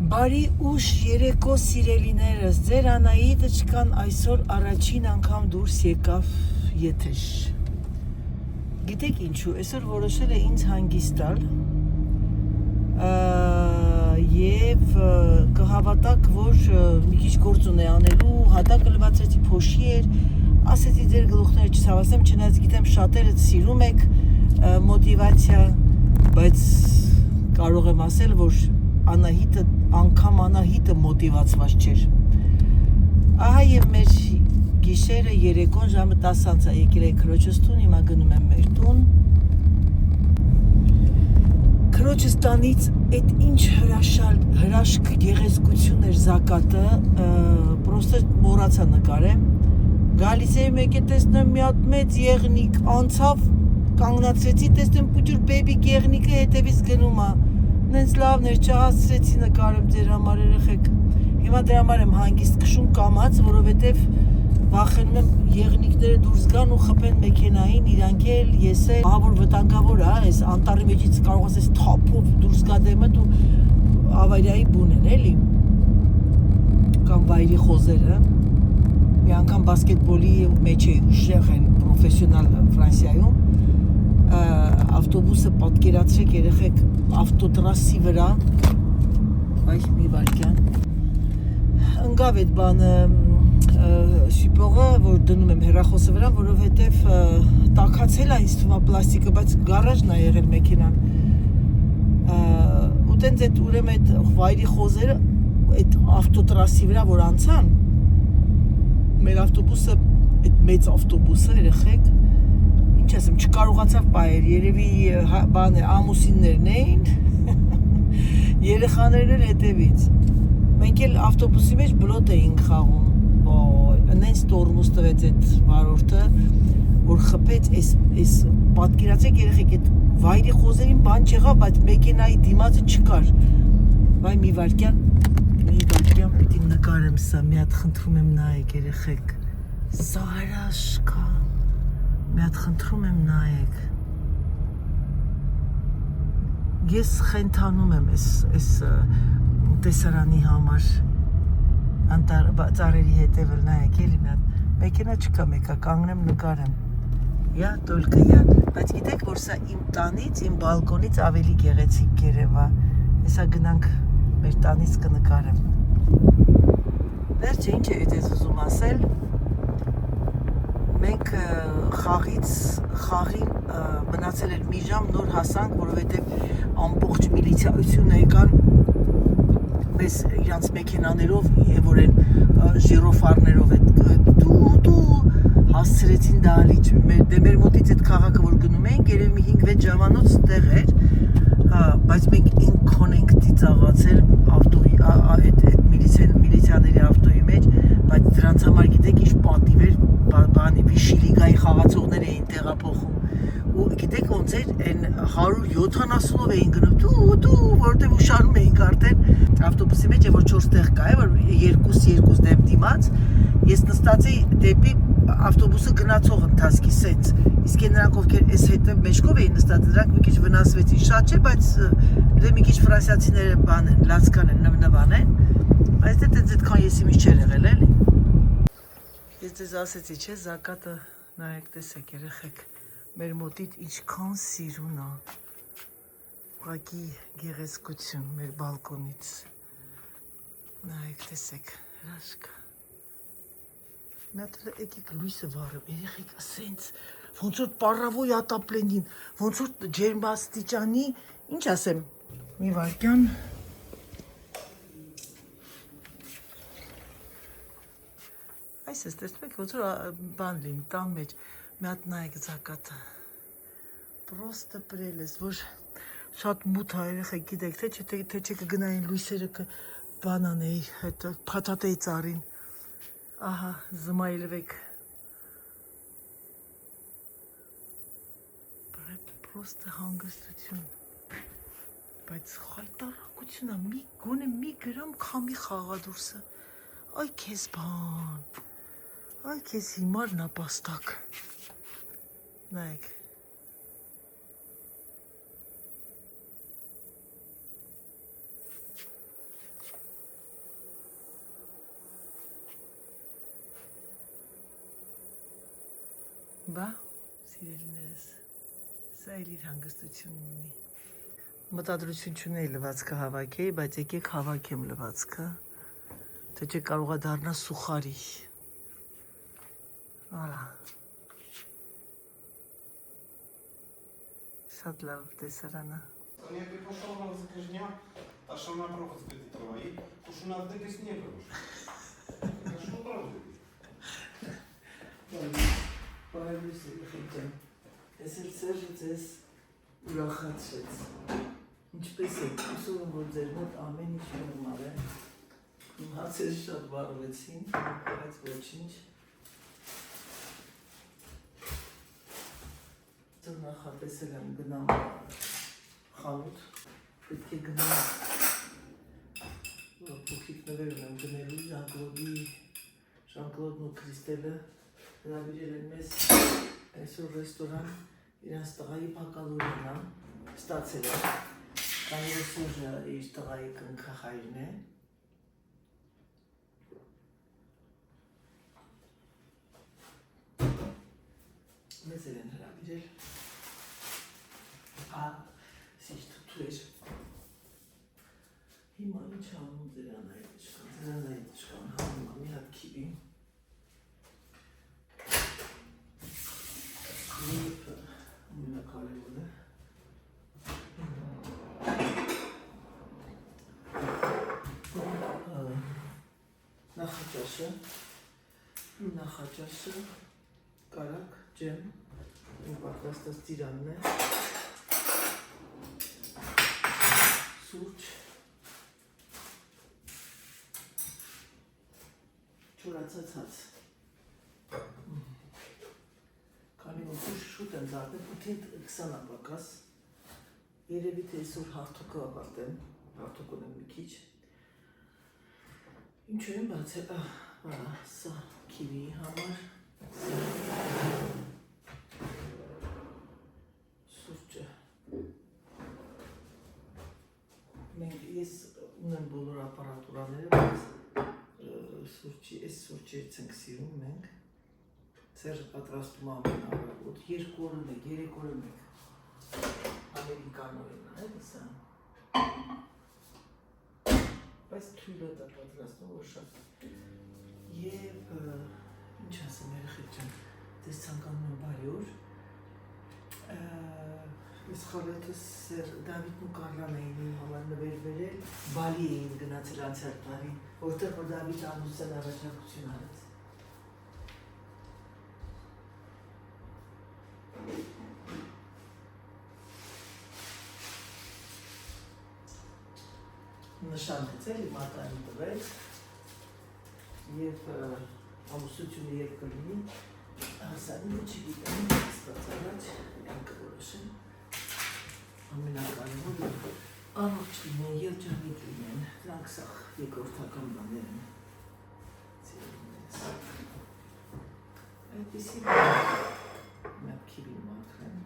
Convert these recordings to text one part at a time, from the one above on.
Բարի ուշ երեկո սիրելիներս, ձեր Անահիտը չկան այսօր առաջին անգամ դուրս եկավ եթեր։ Գիտեք ինչու, այսօր որոշել է ինձ հանգիստ տալ և կհավատակ, որ մի քիչ գործ ունի անելու, հատակը լվացրեցի փոշի էր, ասեցի ձեր գլուխները չցավացնեմ, չնայած գիտեմ շատերը սիրում եք մոտիվացիա, բայց կարող եմ ասել, որ անգամ Անահիտը մոտիվացված չէր։ Ահա և մեր գիշերը երեկոն ժամը 10-ից է եկել է քրոջս տուն, հիմա գնում եմ մեր տուն։ Քրոջս տանից այդ ինչ հրաշք գեղեցկություն էր զակատը, պրոստը մոռացա նկարեմ։ Գալիս էի մեկ է տեսնեմ մի հատ մեծ եղնիկ անցավ, կանգնացրեցի, տեսնեմ պուջուր բեբիկ եղնիկը հետևից գնում է։ Նենց լավն էր, չհասցրեցի նկարեմ ձեր համար երեխեք։ Հիմա դրա համար եմ հանգիստ քշում կամաց, որովհետև վախենում եմ եղնիկները դուրս գան ու խփեն մեքենային, իրանք էլ, ես էլ, ահա որ վտանգավոր է, այս անտառի մեջից կարող ես թափով դուրս գա դեմդ ու ավարիայի բուն են, էլի։ Կամ վայրի խոզերը։ Մի անգամ բասկետբոլի մեջ էի ուժեղ են պրոֆեսիոնալ Ֆրանսիայում, ավտոբուսը պատկերացրեք երեխեք ավտոտրասի վրա, այ մի վարկյան, ընկավ այդ բանը շիպողը, որ դնում եմ հեռախոսը վրա, որովհետև տաքացել է ինձ թվում է պլաստիկը, բայց գարաժն է եղել մեքենան, ու տենց այդ ուրեմն այդ վայրի խոզերը այդ ավտոտրասի վրա որ անցան, մեր ավտոբուսը, այդ մեծ ավտոբուսը երեխեք, ինչ ասեմ, չկարողացավ պահել, երևի բան է, ամուսիններն էին, երեխաներն էլ հետևից։ Մենք էլ ավտոբուսի մեջ բլոտ էինք խաղում, նենց տորմուզ տվեց այդ վարորդը, որ խփեց, այս պատկերացեք երեխեք, այդ վայրի խոզերին բան չեղավ, բայց մեքենայի դիմացը չկար։ Վայ մի վարկյան պիտի նկարեմ սա, մի հատ խնդրում եմ նայեք երեխեք, սա հրաշք է, մի հատ խնդրում եմ նայեք, ես խենթանում եմ այս տեսարանի համար, ծառերի հետևել նայեք էլի մի հատ, մեքենա չկա մեկա, կանգնեմ նկարեմ, յա տոլկը յա, բայց գիտեք, որ սա իմ տանից, իմ բալկոնից ավելի գեղեցիկ գերևա, հեսա գնանք մեր տանից կնկարեմ։ Վերջը ինչ է ես ուզում ասել, մենք խաղին մնացել էր մի ժամ նոր հասանք, որովհետև ամբողջ միլիցիայությունը եկան մեզ իրանց մեքենաներով և որ են ժիրոֆարներով դու հասցրեցին դահլիճ, մեր մոտից այդ քաղաքը որ գնում էինք, երևի մի 5-6 ժամանոց տեղ էր, բայց մենք ինքն ենք ծիծաղացել այդ միլիցիաների ավտոյի մեջ, բայց դրանց համար գիտեք ինչ պատիվ էր, բանի Վիշիլիգայի խաղացողներ էին տեղափոխում ու գիտեք ոնց էր, այն 170-ով էին գնում, որովհետև ուշանում էինք արդեն ավտոբուսի մեջ, որ 4 տեղ կա, որ 2 դեմ դիմաց, ես նստած էի դեպի ավտոբուսը գնացող ընթացքի սենց, իսկ նրանք ովքեր այս հետև մեջքով էին նստած, նրանք մի քիչ վնասվեցին, շատ չէ, բայց մի քիչ ֆրանսիացիները բան են, լացկան են, նվնվան են, բայց դե այդքան եսի միշտ չէր եղել էլի։ Ես ձեզ ասեցի, չէ, զակատը նայեք տեսեք երեխեք, մեր մոտից ինչքան սիրուն է, ուղղակի գեղեցկություն մեր բալկոնից, նայեք տեսեք, հրաշք, մի հատ եկեք լույսը վառեմ, երեխեք ասենց, ոնց որ պարավոյ ատապլենին, ոնց որ ջերմաստիճանի, ինչ ասեմ, մի վարկյան, այս ես տեսնում եք, ոնց որ բան լինի, տան մեջ, մի հատ նայեք զակատը, պրոստը պրել ես, որ շատ մութ է երեխեք, գիտեք, թե չէ կգնային լույսերը բան անեի, փաթաթեի ծառին, ահա, զմայլվեք, պրոստը հանգստություն, բայց խայտարակություն է, գոնե մի գրամ քամի խաղադուրսը, այ քեզ բան, այ քեզ հիմար նապաստակ, նայեք, Բա, սիրելիներս, սա էլ իր հանգստությունն ունի։ Մտադրություն չունեի լվացքը հավաքեի, բայց եկեք հավաքեմ լվացքը, թե չէ կարողա դառնա սուխարի։ Ալա։ Շատ լավ տեսարանը։ Я бы пошел на закажня, а что на провод сказать твои, уж у нас дыгас не было. А что правда? Բարևս ջան։ Ես էլ Սերժը ձեզ ուրախացրեց։ Ինչպես եք, հուսով եմ, որ ձեր մոտ ամեն ինչ նորմալ է։ Իմ հացերը շատ վառվեցին, բայց ոչինչ։ Նախատեսել եմ գնամ խանութ, պետք է գնամ փոքրիկ նվեր ունեմ գնելու Ժան-Կլոդն ու Քրիստելը հրավիրել են մեզ այսօր ռեստորան իրանց տղայի բակալորյան ստացել է, քանի որ Սերժը իր տղայի կնքախայրն է։ Մեզ են հրավիրել։ Սիշ թութու էր։ Հիմա ինչ անում ձերանայի տշկան, հանում մի հատ քիվի։ Եվ ամենակարևորը նախաճաշը կարակ, ջեմ, իմ պատրաստած ծիրանն է, սուրճ, չորացած հաց։ Քանի որ շուտ եմ զարդել, 8:20 ապակաս, երևի թե այսօր հարթուկը ավարտեմ, հարթուկ ունեմ մի քիչ։ Ինչու եմ բացել, սա քիվիի համար, սուրճը։ Ես ունեմ բոլոր ապարատուրաները, բայց այս սուրճերից ենք սիրում մենք։ Սերժը պատրաստում ամեն առավոտ, 2 օրը մեկ, 3 օրը մեկ, ամերիկանորեն է սա, բայց թույլը դա պատրաստում, որ շատ, և ինչ ասեմ երեխեք ջան, ձեզ ցանկանում եմ բարի օր, ես խալեթս Դավիթն ու Կարլան էին իմ համար նվեր վերել, Բալի էին գնացել անցյալ տարի, որտեղ որ Դավիթ ամուսյան առաջարկություն արեց։ Նշան դեցել, մատանի տվեց և ամուսությունը երբ կլինի, հասանիմը չգիտեմ, ստաց առաջ, յանքը որոշեմ, ամենակարևորը առողջ լինեն, երջանիկ լինեն, դրանք սաղ երկրորդական բաներ են։ Այդպիսի մեկ քիվին մաքրեմ։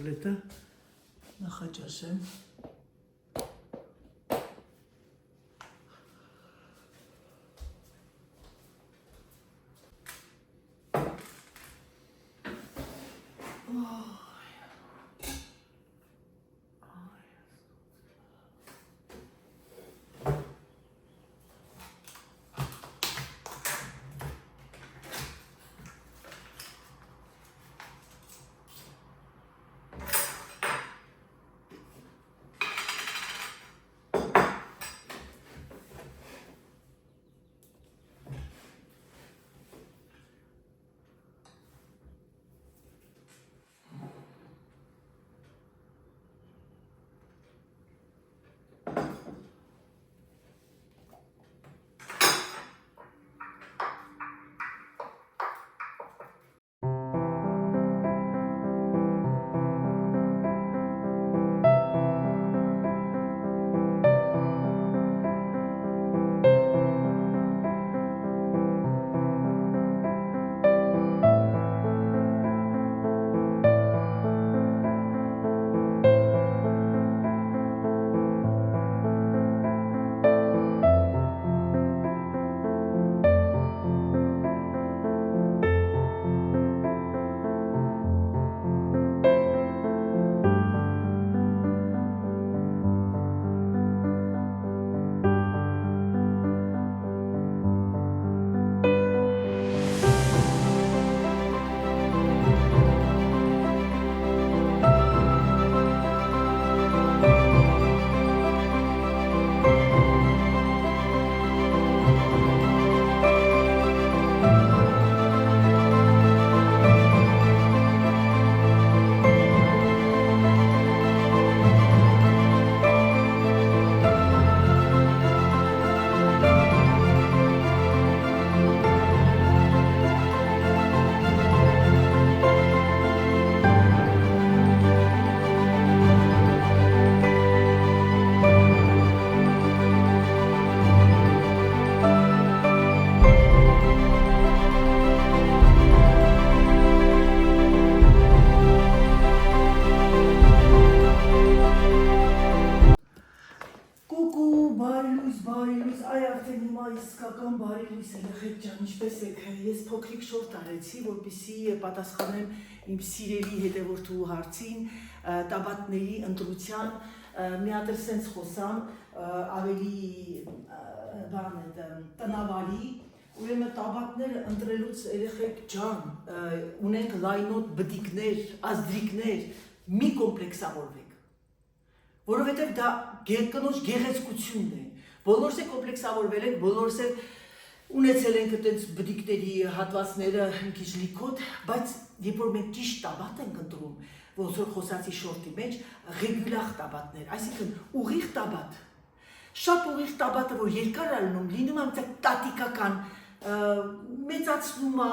կոտլետը նախաճաշեմ։ Իսկական բարի լույս երեխեք ջան, ինչպես եք, ես փոքրիկ շորտ արեցի, որպեսզի պատասխանեմ իմ սիրելի հետևորդու հարցին, տաբատների ընտրության, մի հատ էլ սենց խոսամ, ավելի տնավարի, ուրեմն տաբատները ընտրելուց երեխեք ջան, ունենք լայնոտ բդիկներ, ազդրիկներ, մի կոմպլեքսավորվեք, որովհետև դա կնոջ գեղեցկությունն է, բոլորս է կոմպլեքսավորվել ենք, բոլորս է ունեցել ենք այդպես բդիկների հատվածները մի քիչ լիքոտ, բայց երբ որ մենք ճիշտ տաբատ ենք ընտրում, ոնց որ խոսացի շորտի մեջ, ռեգուլար տաբատներ, այսինքն ուղիղ տաբատ, շատ ուղիղ տաբատը, որ երկար ալնում, լինում է տատիկական, մեծացնում է,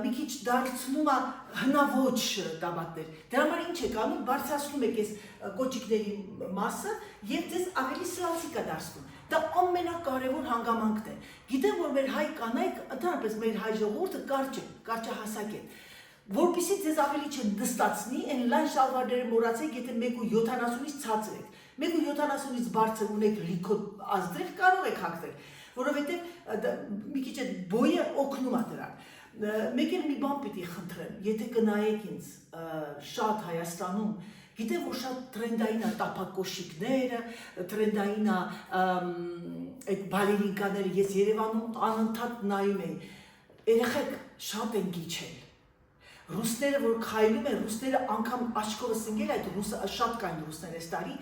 մի քիչ դարձնում է հնաոճ տաբատներ, դրա համար ինչ եք անում, բարձրացնում եք այս կոճիկների մասը և ձեզ ավելի սլացիկ է դարձնում, դա ամենակարևոր հանգամանքն է, գիտեմ, որ մեր հայ կանայք, ընդհանրապես մեր հայ ժողովուրդը կարճ է, կարճահասակ է, որպեսզի ձեզ ավելի չնստացնի, այն լայն շալվարները մոռացեք, եթե 1.70-ից ցածր եք, 1.70-ից բարձր ունեք լիքոտ ազդրել, կարող եք հագնել, որովհետև մի քիչ այդ բոյը օգնում է դրան։ Մեկ էլ մի բան պիտի խնդրեմ, եթե կնայեք ինձ շատ Հայաստանում, գիտեմ, որ շատ տրենդային է տափակոշիկները, տրենդային է այդ բալերինկաները, ես Երևանում անընդհատ նայում եմ, երեխեք շատ են գիչել։ Ռուսները, որ քայլում են, ռուսները անգամ աչքովը սնգել այդ շատ կային ռուսներ այս տարի,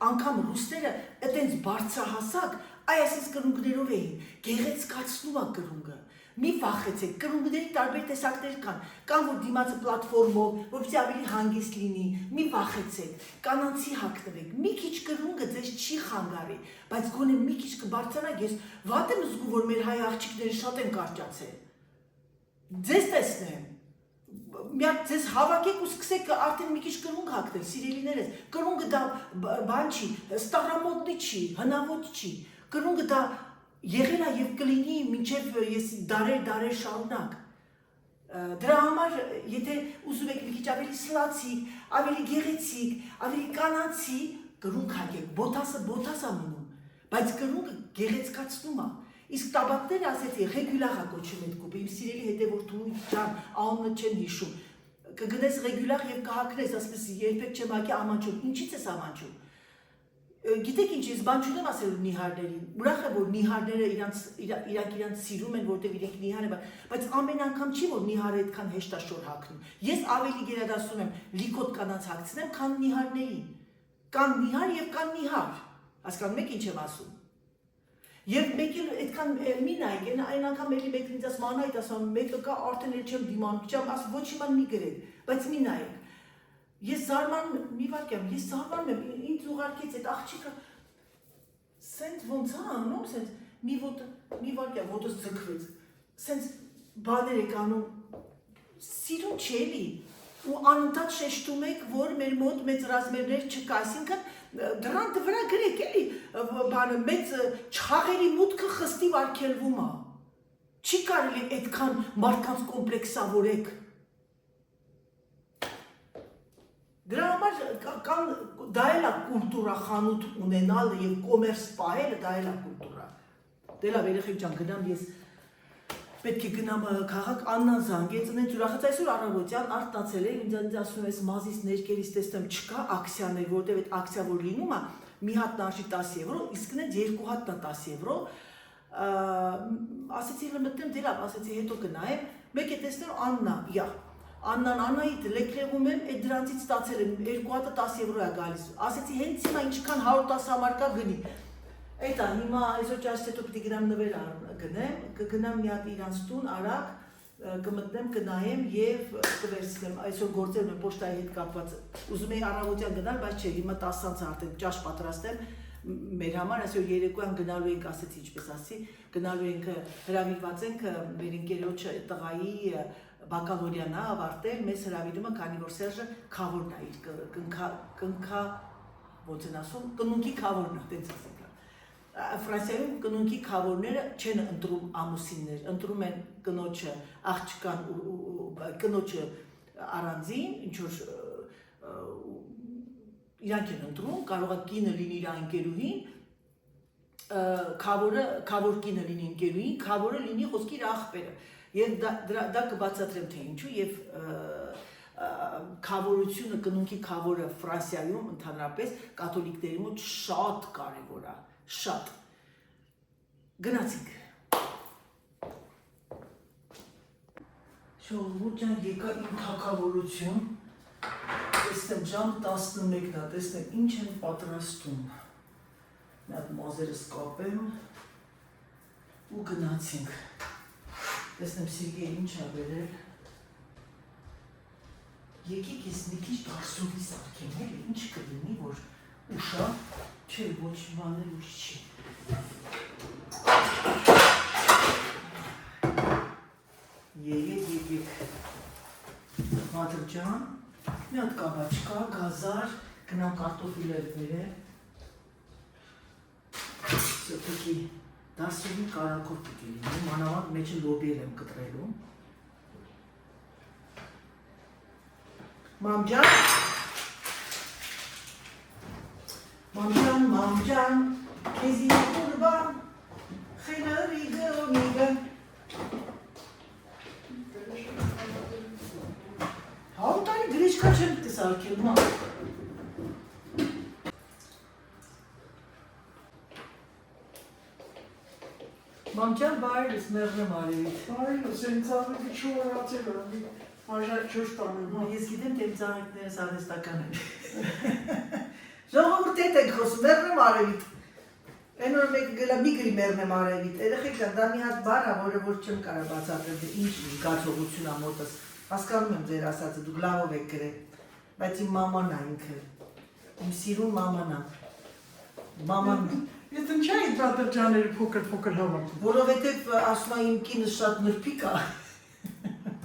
անգամ ռուսները այտենց բարձրահասակ, այսպես կրունկներով էին, գեղեցկացնում է կրունկը, մի վախեցեք, կրունկների տարբեր տեսակներ կան, որ դիմացը պլատֆորմով, որպեսզի ավելի հանգիստ լինի, մի վախեցեք, կանանցի հագնվեք, մի քիչ կրունկը ձեզ չի խանգարի, բայց գոնե մի քիչ կբարձրանաք, ես վատ եմ զգում, որ մեր հայ աղջիկները շատ են կարճացել, ձեզ տեսնեմ, մի հատ ձեզ հավաքեք ու սկսեք արդեն մի քիչ կրունկ հագնել, սիրելիներս, կրունկը դա բան չի, ստարամոդնի չի, հնաոճ չի, կրունկը դա եղել է և կլինի մինչև ես դարեր շարունակ, Դրա համար եթե ուզում եք մի քիչ ավելի սլացիկ, ավելի գեղեցիկ, ավելի կանացի, կրունկ հագեք, բոթաս ամնում, բայց կրունկը գեղեցկացնում է։ Իսկ տաբակները ասեցի ռեգուլար է կոչում այդ կուպը, իմ սիրելի հետևորդու ջան, անունը չեմ հիշում, կգնես ռեգուլար եւ կհակնես, ասես երբեք չեմ հագի ամանչում, ինչի՞ց ես ամանչում։ Գիտեք ինչ, ես բան չունեմ ասելու նիհարներին, ուրախ եմ, որ նիհարները իրանք սիրում են, որտեղ իրենք նիհար են, բայց ամեն անգամ չի, որ նիհարը այդքան հեշտաշոր հագնում։ Ես ավելի գերադասում եմ լիկոտ կանանց հագցնեմ, քան նիհարներին։ Կան նիհար եւ կան նիհար։ Հասկանում եք ինչ եմ ասում։ Եվ մեկը այդքան մի նայեք, այն անգամ էլի մեկն ինձ ասում, Անահիտ, ասում, մեկը կա արդեն էլ չեմ դիմանում, չեմ ասում, ոչ իման մի գրեք, բայց մի նայեք։ Ես զարմանում եմ, մի վարքյամ, ես զարմանում եմ, ինձ ուղարկեց այդ աղջիկը, սենց ոնց է անում, սենց մի վարքյամ, ոտս ձգվեց, սենց բաներ եք անում, սիրուն չի էլի, ու անընդհատ շեշտում եք, որ մեր մոտ մեծ ռազմերներ չկա, այսինքն դրան վրա գրեք էլի, բանը մեծ չաղերի մուտքը խստի վարքելվում է, չի կարելի այդքան մարդկանց կոմպլեքսավորեք։ Դրա համար դա էլ է կուլտուրա խանութ ունենալը եւ կոմերս պահելը, դա էլ է կուլտուրա։ Դե լավ, երեխեք ջան, գնամ ես պետք է գնամ քաղաք, Աննան զանգեց, ինձ ուրախաց այսօր առավոտյան արթնացել է, ինձ ասում ես մազից ներկերից տեսնեմ չկա ակցիաներ, որտեղ այդ ակցիա որ լինում է, մի հատն արժի 10 եվրո, իսկ նենց երկու հատն է 10 եվրո, ասեցի մտnem դե լավ, ասեցի հետո կնայեմ, մեկ է տեսնեմ Աննա, յա Աննայիդ լեկլեղում եմ, այդ դրանցից ստացել եմ, երկու հատը 10 եվրո է գալիս, ասեցի հենց հիմա ինչքան 110 համար կա գնի, այդ է, հիմա այսօր ճաշից հետո պիտի գնամ նվեր գնեմ, կգնամ մի հատ իրանց տուն, արագ, կմտնեմ, կնայեմ և կվերցնեմ, այսօր գործերն եմ պոշտայի հետ կապված, ուզում էի առավոտյան գնալ, բայց չէ, հիմա 10-ից արդեն ճաշ պատրաստեմ, մեր համար այսօր երեկոյան գնալու ենք, ասեցի ինչպես ասի, գնալու ենք, հրավիրված ենք մեր ընկերոջ տղայի բակալորյանա ավարտել, մեզ հրավիրումը, քանի որ Սերժը քավորն է իր ոնց են ասում, կնունքի քավորն է, տենց ասենք։ Ֆրանսիայում կնունքի քավորները չեն ընտրում ամուսիններ, ընտրում են կնոջը աղջկան կնոջը առանձին, ինչ որ իրանք են ընտրում, կարող է կինը լինի իր ընկերուհին, քավոր կինը լինի ընկերուհին, քավորը լինի խոսքի իր աղբերը։ Եվ դա կբացատրեմ թե ինչու և քավորությունը, կնունքի քավորը Ֆրանսիայում ընդհանրապես կաթոլիկների մոտ շատ կարևոր է, շատ։ Գնացինք։ Ժողովուրդ ջան, եկա իմ թագավորություն, տեսնեմ ժամ 11-ն է, տեսնեմ ինչ են պատրաստում։ Մի հատ մազերս կապեմ ու գնացինք։ Տեսնեմ Սիրգեյ ինչ է բերել, եկեք ես մի քիչ դարսովի սարքեմ, էլ ինչ կլինի, որ ուշա, չէ, ոչ բաներ ուշ չի։ Եկեք, մատր ջան, մի հատ կաբաչկա, գազար, գնամ կարտոֆիլեր բերել, սոպեկի դարսովի կարակով պիտի լինի, մանավանդ մեջը լոբիել եմ կտրելու։ Մամջան, քեզի կուրբան, խելարի գոմիգը։ Հաղտարի գրեչկա չեմ տեսարկել, մամ։ Մամջան բարելիս մեղրեմ արևիտ։ Բարելիս, եմ ծաղրիկը չորացել եմ, արժակ չոշ տանեմ։ Ես գիտեմ, թե իմ ծաղրիկներս արհեստական են։ Ժողովուրդ հետ ենք խոսում, մեղրեմ արևիտ։ Այն որ մեկը գլա մի գրի մեղրեմ արևիտ, երեխեք ջան, դա մի հատ բառ է, որը որ չեմ կարող բացատրել, թե ինչ զգացողություն է մոտս։ Հասկանում եմ ձեր ասածը, դուք լավով եք գրել, բայց իմ մաման է ինքը, իմ սիրուն մաման է։ Մաման Ես ինչա իմ ծատրճաները փոքր հավաքում։ Որովհետև ասում է իմ կինը շատ նրբիկ է։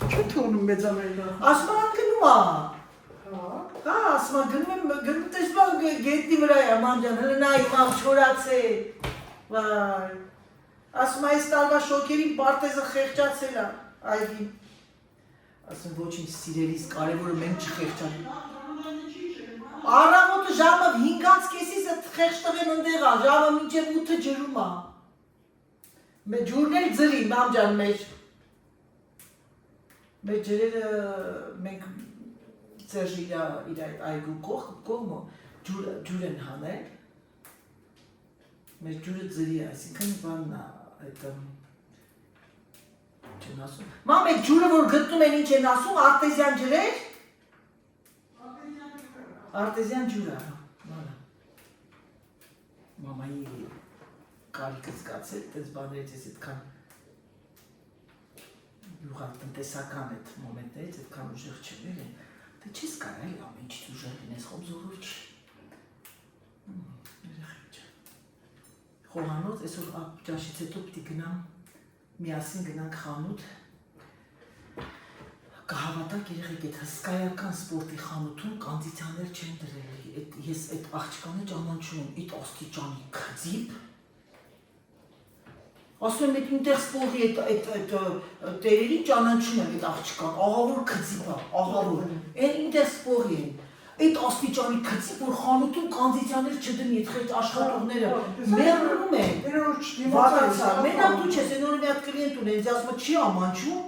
Չէ թողնում մեծամերն է։ Ասում է գնում է։ Հա, ասում է գնում տեսնում գետնի վրա է մանջան, հələ նա իմ չորացել։ Վայ։ Ասում է այս տարվա շոկերին պարտեզը խեղճացել է այգին։ Ասում ոչինչ սիրելիս, կարևորը մենք չխեղճանք։ Առավոտը ժամը 5:30-ը խեղճ տղեն ընդեղ ա, ժամը մինչև 8-ը ջրում ա։ Մեր ջուրն էլ ձրի, մամ ջան, մեր ջրերը մենք Սերժի իր այդ այգու կողմը ջուր են հանել։ Մեր ջուրը ձրի է, այսինքն բանն է, այդ չեն ասում։ Մամ, այդ ջուրը, որ գտնում են ինչ են ասում, արտեզյան ջրեր։ Արտեզյան ջուր է, մանը։ Մամայի կարիքը զգացել, տես բաներից ես այդքան յուղատնտեսական այդ մոմենտներից այդքան ուժեղ չներ են, դե չես կարա էլ ամեն ինչից ուժեղ լինես, խոբ զորով չի։ Երեխեք չա։ Խոհանոց, այսօր ճաշից հետո պիտի գնամ, միասին գնանք խանութ, կհավատակ երեխեք այդ հսկայական սպորտի խանութում կանդիցիաներ չեն դրել, ես այդ աղջկանը ճանաչում եմ, այդ աստիճանի քծիպ, ասում եմ այդ ինտերսպորի այդ տերերին ճանաչում եմ այդ աղջկան, աղավոր քծիպ է, աղավոր, այն ինտերսպորի են, այդ աստիճանի քծիպ, որ խանութում կանդիցիաներ չդնի, այդ խեղճ աշխատողները մեռնում են, վատացա, մենակ դու չես, այն օրը մի հատ կլիենտ ունեն, ասում է չի ամանչում,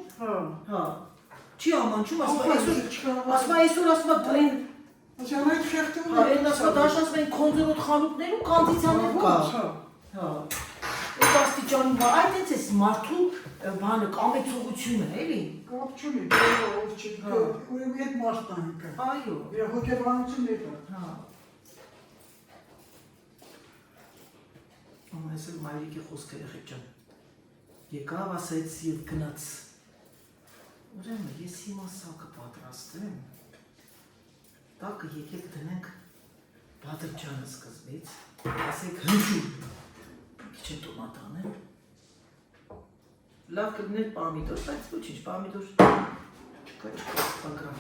չի ամանչում, ասում է այսօր ասում է բրեն, այն ասում է դաշ ասում են կոնզերոտ խանութներում կանդիցիաներ կա, այդ աստիճանի բա, այդ ենք ես մարդու բանը կամեցողություն է, էլի։ Կապ չունի, ուրեմն այդ մարդն է։ Այո։ Հոգեբանություն է դա։ Այս էլ մայրիկի խոսքը երեխեք ջան, եկավ ասեց և գնաց, ուրեմն ես հիմա սա կպատրաստեմ, տակը եկեք դնենք Բադրջանը սկզբից, ասեք հնչում, քիչ է տոմատ անեմ, լավ կլիներ պամիդոր, բայց ոչինչ, պամիդոր չկա պագրավ։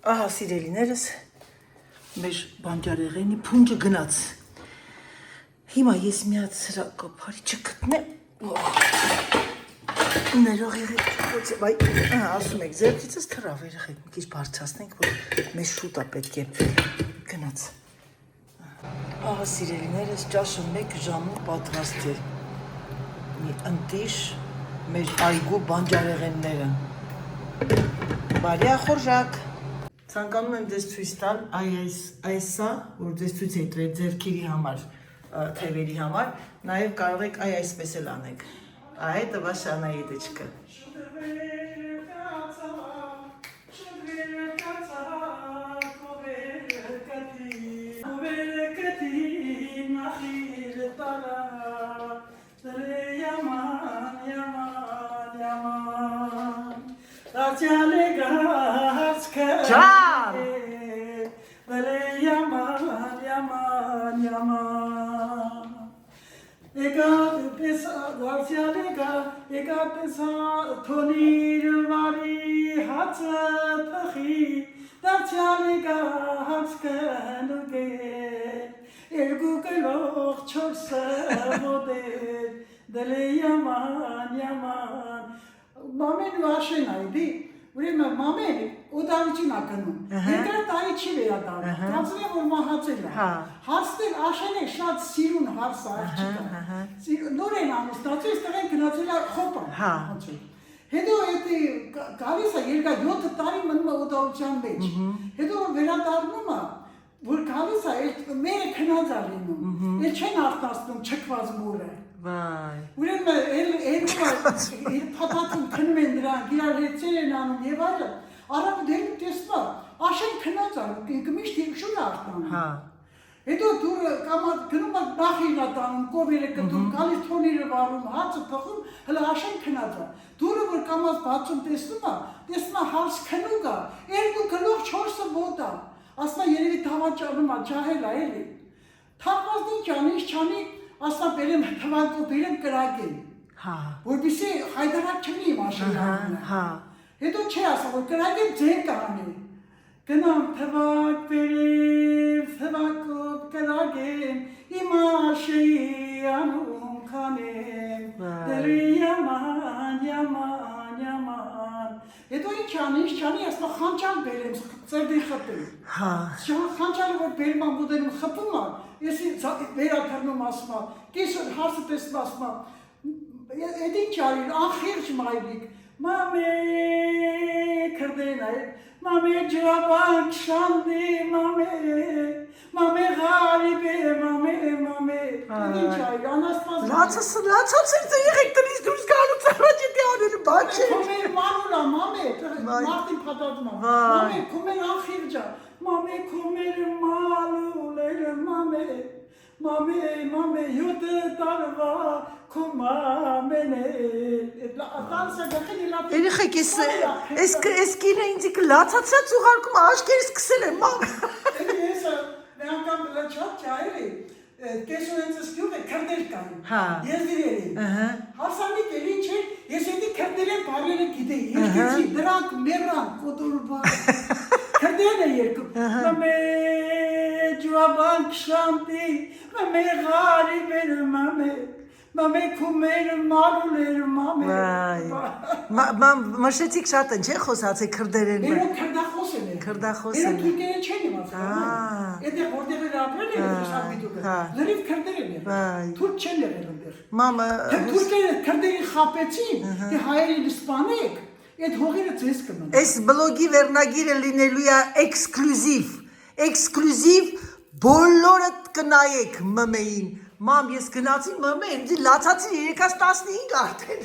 Ահա սիրելիներս, մեր բանջարեղենի փունջը գնաց։ Հիմա ես մի հատ սրա կոփարի չգտնեմ։ Ներող երեխեք, ասում եք, ձերքիցս թրավ երեխեք, մի քիչ բարձրացնենք, որ մեզ շուտ է պետք է գնաց։ Ահա սիրելիներս, ճաշը 1 ժամում պատրաստ է։ Մի ընտիշ մեր այգու բանջարեղենները։ Բարի ախորժակ։ Ցանկանում եմ ձեզ ցույց տալ այսա, որ ձեզ ցույց է տվել ձեռքերի համար, թևերի համար, նաև կարող եք այսպես էլ անեք։ Այ տվաշանայի դեչկը։ Ջան! Եկա պեսա թոնիր վարի հացը թխի, դարձյալ եկա հացկն ուգեր, երկու կլող չորսը ոտեր, դել է yaman, մամեն վաշեն այդի, ուրեմն մամեն ուդավիճին ակնում, երկար տարի չի վերադառնում, կարծում եմ որ մահացել է, հարցնել աշեն է շատ սիրուն հարց աղջիկը, նոր են անում, ստացել ես տղեն գնացել է խոպան, հետո գալիս է երկա 7 տարի մնում է ուդավիճան մեջ, հետո վերադառնում է, որ գալիս է մերը քնած է լինում, էլ չեն արտասնում չքված մորը, ուրեմն փաթաթում քնում են դրանք, իրար հետցեր են անում և այլն, առավ դերում տեսնում է, աշեն քնած է, միշտ շուր է արտանում, Հետո դուրը կամա գնում ա նախին ատանում, կովերը կտում, գալիս թոնիրը վարում, հացը փխում, հələ աշեն քնած ա։ Դուրը որ կամած բացում տեսնում ա հարց քնուկ ա, 2 գլուխ 4-ը մոտ ա։ Ասում ա երևի թավաճանում ա, ջահել ա էլի։ Թափված ինչ անի, չանի, ասում ա բերեմ թվանկով բերեմ կրակեմ։ Հա։ Որպեսզի հայդարակ չմի իմ աշենարանը։ Հա։ Հետո չի ասա, որ կրակեմ ձեր կանի։ Գնամ թվակ բերեմ, թվակով կրակեմ, իմ աշեի անում կանեմ, դրի yaman, yaman, yaman։ Հետո ինչ չանի, ասում ա խանչալ բերեմ, ծերդի խպեմ։ Հա։ Խանչալը որ բերում ա մուդենում խպում ա, եսի վերաթրնում ասում ա, կեսր հարսը տեսնում ասում ա, էդ ինչ արին, անխիղճ մայրիկ, մամե քրդեն այ, մամե ջրաբանք շանդի, մամե ғարիբ է, մամե, էդ ինչ արին, անաստված Լացած էր թե եղեք տնից դուրս գալուց առաջ էդի անելը բան չէ։ Քոմեր մանուլա, մամե, մարդին փաթաթում ա, մամե քոմեր անխիղճ ա, մամե քոմեր մալուլեր, մամե, յոտը տարվա քոմամեն է, տանսա գխին իլապի։ Երեխեք, ես կինը ինձի կլացացած ուղարկում աշկեր սկսել եմ, մամ։ Էդի եսը մի անգամ լաչատ չայրի, կեսու ենցս գյուղ է քրդեր կային, եզդիրերի, հարսանիկ էր ինչ էր, ես էդի քրդերեն բարերը գիտեի, երկեցի, դրանք մերան, կոտորբար, քրդերն է երկում, մամե ջուաբանք շամպի, մամե ғարիբ էր, մամե քումեր մալուլեր, Մամ, մշեցիք շատ են, չէ՞ խոսացեք քրդերեն։ Մերոք քրդախոս են են։ Քրդախոս Մերոք են։ թուրքերեն չեն իմացել։ Էդեղ որտեղ էր ապրել են Շարմիդուկը։ Լրիվ քրդեր են եղել։ Թուրք չեն եղել այնտեղ։ Մամը Թուրքերը քրդերին խապեցին, թե հայերին սպանեք, այդ հողերը ձեզ կմնան։ այս բլոգի վերնագիրը լինելու է էքսկլյուզիվ բոլորը կնայեք մմեին։ Մամ, ես գնացի մմե, ինձ լացացի 3-15 արդեն։